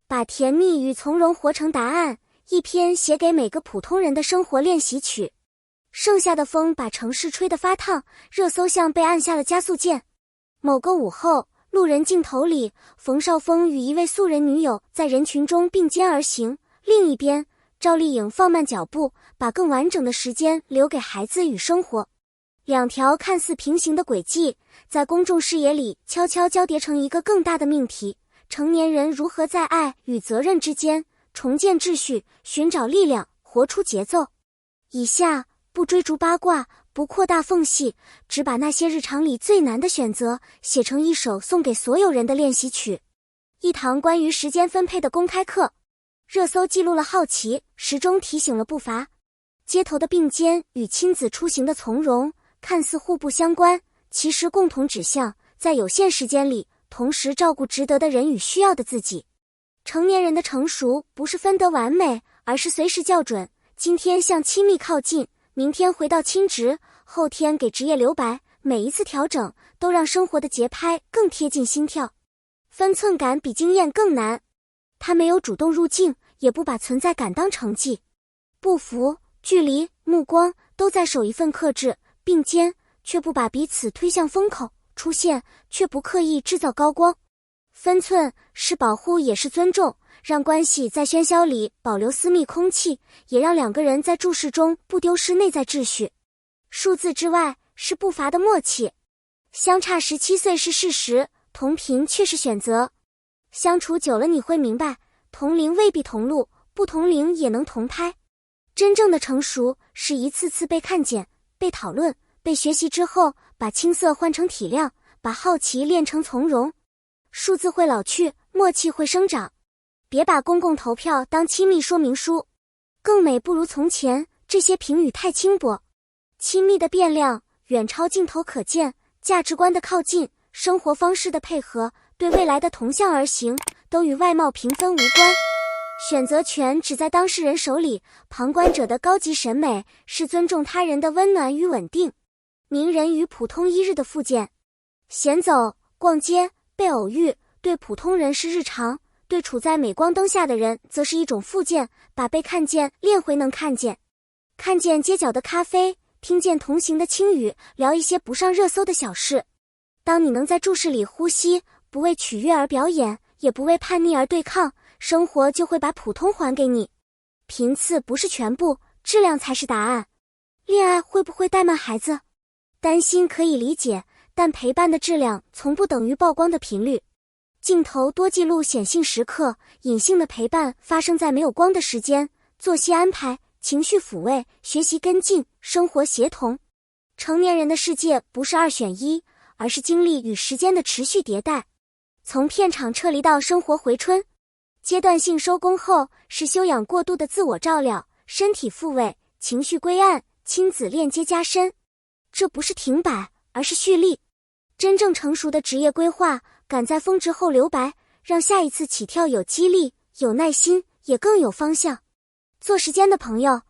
把甜蜜与从容活成答案，一篇写给每个普通人的生活练习曲。盛夏的风把城市吹得发烫，热搜像被按下了加速键。某个午后，路人镜头里，冯绍峰与一位素人女友在人群中并肩而行，另一边，赵丽颖放慢脚步，把更完整的时间留给孩子与生活。两条看似平行的轨迹，在公众视野里悄悄交叠成一个更大的命题：成年人如何在爱与责任之间重建秩序，寻找力量，活出节奏。以下不追逐八卦，不扩大缝隙，只把那些日常里最难的选择写成一首送给所有人的练习曲。一堂关于时间分配的公开课。热搜记录了好奇，时钟提醒了步伐。街头的并肩与亲子出行的从容，看似互不相关，其实共同指向在有限时间里同时照顾值得的人与需要的自己。成年人的成熟不是分得完美，而是随时校准，今天向亲密靠近，明天回到亲职，后天给职业留白，每一次调整都让生活的节拍更贴近心跳。分寸感比经验更难，它没有主动入境，也不把存在感当成绩。步幅、距离、目光都在守一份克制，并肩却不把彼此推向风口，出现却不刻意制造高光。分寸是保护也是尊重，让关系在喧嚣里保留私密空气，也让两个人在注视中不丢失内在秩序。数字之外是步伐的默契。相差17岁是事实，同频却是选择。相处久了你会明白，同龄未必同路，不同龄也能同拍。真正的成熟是一次次被看见、被讨论、被学习之后，把青涩换成体谅，把好奇练成从容。数字会老去，默契会生长。别把公共投票当亲密说明书。更美不如从前，这些评语太轻薄。亲密的变量远超镜头可见，价值观的靠近，生活方式的配合，对未来的同向而行，都与外貌评分无关。选择权只在当事人手里，旁观者的高级审美是尊重他人的温暖与稳定。名人与普通一日的附件。闲走、逛街、被偶遇，对普通人是日常，对处在镁光灯下的人则是一种附件，把被看见练回能看见。看见街角的咖啡，听见同行的轻语，聊一些不上热搜的小事。当你能在注视里呼吸，不为取悦而表演，也不为叛逆而对抗，生活就会把普通还给你。频次不是全部，质量才是答案。恋爱会不会怠慢孩子？担心可以理解，但陪伴的质量从不等于曝光的频率。镜头多记录显性时刻，隐性的陪伴发生在没有光的时间。作息安排、情绪抚慰、学习跟进、生活协同。成年人的世界不是2选1，而是经历与时间的持续迭代。从片场撤离到生活回春，阶段性收工后是休养过度的自我照料，身体复位，情绪归案，亲子链接加深。这不是停摆，而是蓄力。真正成熟的职业规划，赶在峰值后留白，让下一次起跳有激励、有耐心，也更有方向。做时间的朋友，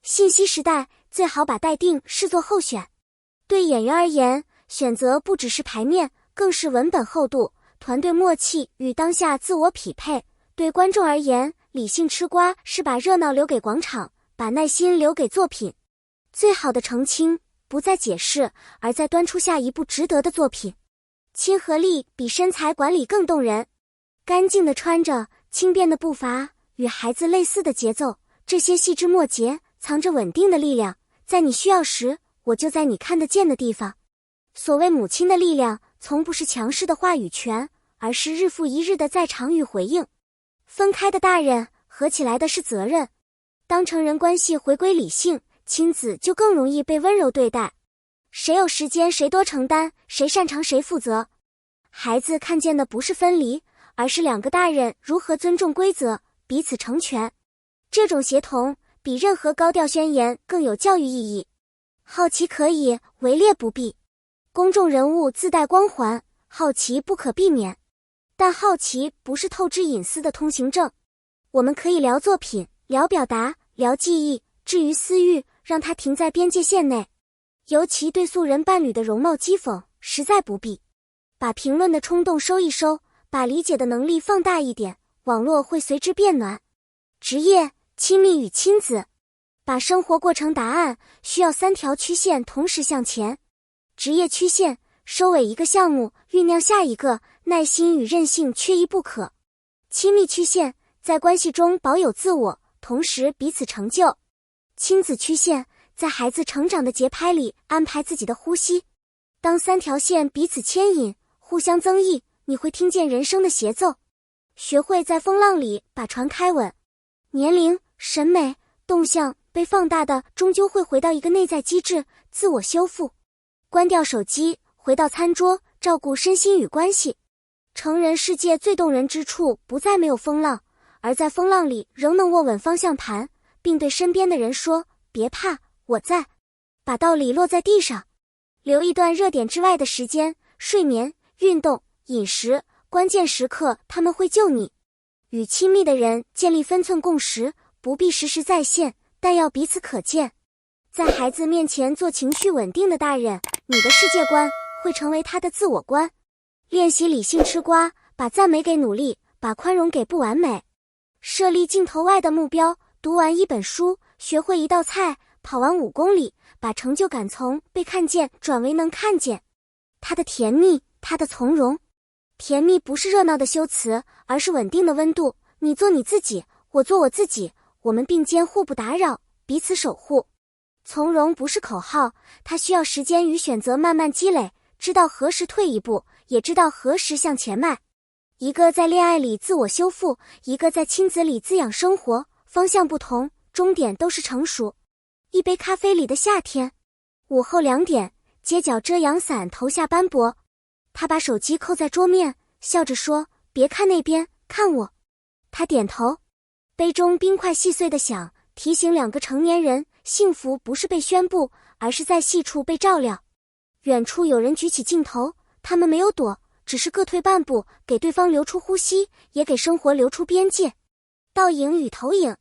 信息时代最好把待定视作候选。对演员而言，选择不只是排面，更是文本厚度、团队默契与当下自我匹配。对观众而言，理性吃瓜是把热闹留给广场，把耐心留给作品。最好的澄清不在解释，而在端出下一部值得的作品。亲和力比身材管理更动人。干净的穿着，轻便的步伐，与孩子类似的节奏，这些细枝末节藏着稳定的力量，在你需要时，我就在你看得见的地方。所谓母亲的力量，从不是强势的话语权，而是日复一日的在场与回应。分开的大人，合起来的是责任。当成人关系回归理性，亲子就更容易被温柔对待。谁有时间谁多承担，谁擅长谁负责。孩子看见的不是分离，而是两个大人如何尊重规则，彼此成全。这种协同比任何高调宣言更有教育意义。好奇可以，围猎不必。公众人物自带光环，好奇不可避免。但好奇不是透支隐私的通行证。我们可以聊作品，聊表达，聊记忆，至于私欲，让它停在边界线内。尤其对素人伴侣的容貌讥讽，实在不必。把评论的冲动收一收，把理解的能力放大一点，网络会随之变暖。职业、亲密与亲子，把生活过成答案，需要3条曲线同时向前。职业曲线，收尾一个项目，酝酿下一个，耐心与韧性缺一不可。亲密曲线，在关系中保有自我，同时彼此成就。亲子曲线，在孩子成长的节拍里安排自己的呼吸。当3条线彼此牵引，互相增益，你会听见人生的协奏。学会在风浪里把船开稳。年龄、审美、动向被放大的，终究会回到一个内在机制，自我修复。关掉手机，回到餐桌，照顾身心与关系。成人世界最动人之处，不再没有风浪，而在风浪里仍能握稳方向盘，并对身边的人说，别怕，我在。把道理落在地上。留一段热点之外的时间，睡眠、运动、饮食，关键时刻他们会救你。与亲密的人建立分寸共识，不必时时在线，但要彼此可见。在孩子面前做情绪稳定的大人，你的世界观会成为他的自我观。练习理性吃瓜，把赞美给努力，把宽容给不完美。设立镜头外的目标，读完1本书，学会1道菜，跑完5公里，把成就感从被看见转为能看见。他的甜蜜，他的从容。甜蜜不是热闹的修辞，而是稳定的温度。你做你自己，我做我自己，我们并肩互不打扰，彼此守护。从容不是口号，它需要时间与选择慢慢积累，知道何时退一步，也知道何时向前迈。一个在恋爱里自我修复，一个在亲子里滋养生活，方向不同，终点都是成熟。一杯咖啡里的夏天。午后2点，街角遮阳伞投下斑驳。他把手机扣在桌面，笑着说，别看那边，看我。他点头。杯中冰块细碎的响，提醒2个成年人，幸福不是被宣布，而是在细处被照料。远处有人举起镜头，他们没有躲，只是各退半步，给对方留出呼吸，也给生活留出边界。倒影与投影。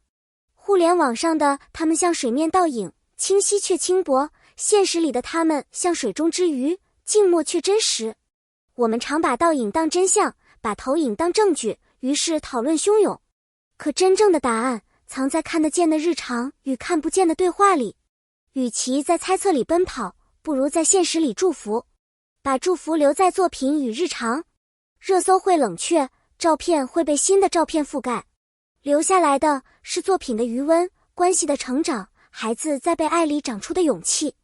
互联网上的他们像水面倒影，清晰却轻薄；现实里的他们像水中之鱼，静默却真实。我们常把倒影当真相，把投影当证据，于是讨论汹涌。可真正的答案藏在看得见的日常与看不见的对话里。与其在猜测里奔跑，不如在现实里祝福。把祝福留在作品与日常。热搜会冷却，照片会被新的照片覆盖。留下来的是作品的余温，关系的成长，孩子在被爱里长出的勇气。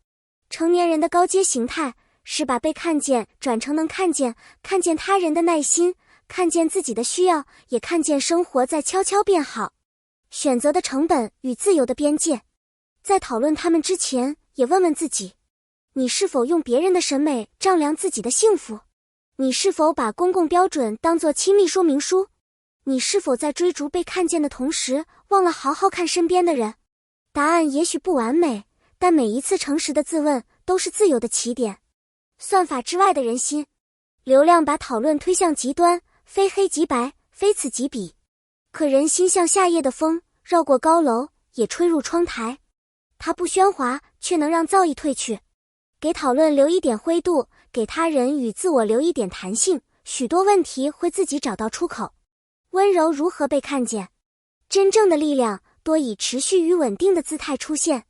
成年人的高阶形态是把被看见转成能看见，看见他人的耐心，看见自己的需要，也看见生活在悄悄变好。选择的成本与自由的边界。在讨论他们之前，也问问自己，你是否用别人的审美丈量自己的幸福？你是否把公共标准当作亲密说明书？你是否在追逐被看见的同时，忘了好好看身边的人？答案也许不完美，但每一次诚实的自问都是自由的起点。算法之外的人心。流量把讨论推向极端，非黑即白，非此即彼。可人心像夏夜的风，绕过高楼，也吹入窗台。它不喧哗，却能让噪音退去。给讨论留一点灰度，给他人与自我留一点弹性，许多问题会自己找到出口。温柔如何被看见？真正的力量多以持续与稳定的姿态出现。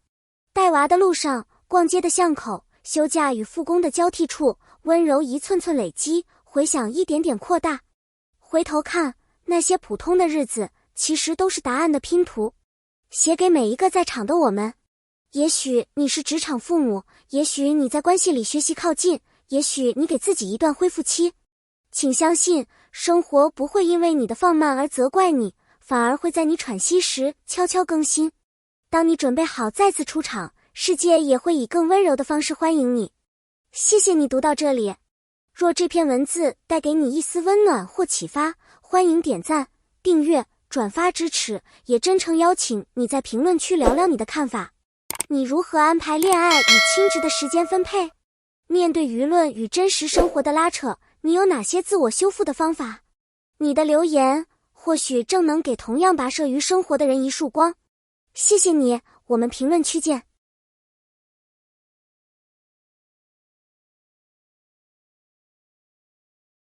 带娃的路上，逛街的巷口，休假与复工的交替处，温柔一寸寸累积，回响一点点扩大。回头看，那些普通的日子，其实都是答案的拼图。写给每一个在场的我们。也许你是职场父母，也许你在关系里学习靠近，也许你给自己一段恢复期。请相信，生活不会因为你的放慢而责怪你，反而会在你喘息时悄悄更新。当你准备好再次出场，世界也会以更温柔的方式欢迎你。谢谢你读到这里。若这篇文字带给你一丝温暖或启发，欢迎点赞、订阅、转发支持，也真诚邀请你在评论区聊聊你的看法。你如何安排恋爱与亲职的时间分配？面对舆论与真实生活的拉扯，你有哪些自我修复的方法？你的留言或许正能给同样跋涉于生活的人一束光。谢谢你，我们评论区见。